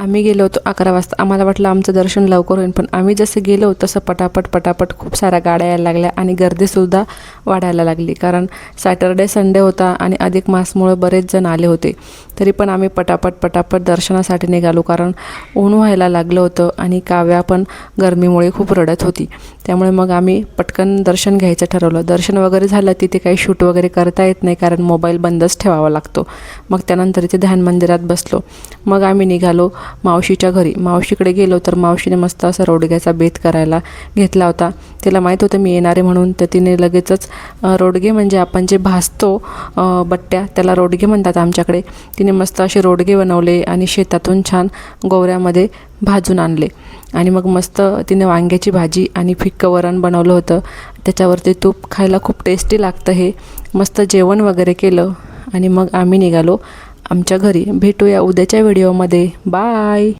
आम्ही गेलो होतो 11 वाजता. आम्हाला वाटलं आमचं दर्शन लवकर होईल, पण आम्ही जसं गेलो तसं पटापट खूप साऱ्या गाड्या यायला लागल्या आणि गर्दीसुद्धा वाढायला लागली. कारण सॅटर्डे संडे होता आणि अधिक मासमुळे बरेच जण आले होते. तरी पण आम्ही पटापट दर्शनासाठी निघालो, कारण ऊन व्हायला लागलं होतं आणि काव्या पण गरमीमुळे खूप रडत होती. त्यामुळे मग आम्ही पटकन दर्शन घ्यायचं ठरवलं. दर्शन वगैरे झालं. तिथे काही शूट वगैरे करता येत नाही, कारण मोबाईल बंदच ठेवावा लागतो. मग त्यानंतर इथे ध्यान मंदिरात बसलो. मग आम्ही निघालो मावशीच्या घरी. मावशीकडे गेलो तर मावशीने मस्त असा रोडग्याचा बेत करायला घेतला होता. तिला माहीत होतं मी येणारे म्हणून, तर तिने लगेचच रोडगे म्हणजे आपण जे भाजतो बट्ट्या, त्याला रोडगे म्हणतात आमच्याकडे. तिने मस्त असे रोडगे बनवले आणि शेतातून छान गोवऱ्यामध्ये भाजून आणले. आणि मग मस्त तिने वांग्याची भाजी आणि फिक्कं वरण बनवलं होतं. त्याच्यावरती तूप. खायला खूप टेस्टी लागतं हे. मस्त जेवण वगैरे केलं आणि मग आम्ही निघालो आमच्या घरी. भेटूया उद्याच्या व्हिडिओमध्ये. बाय.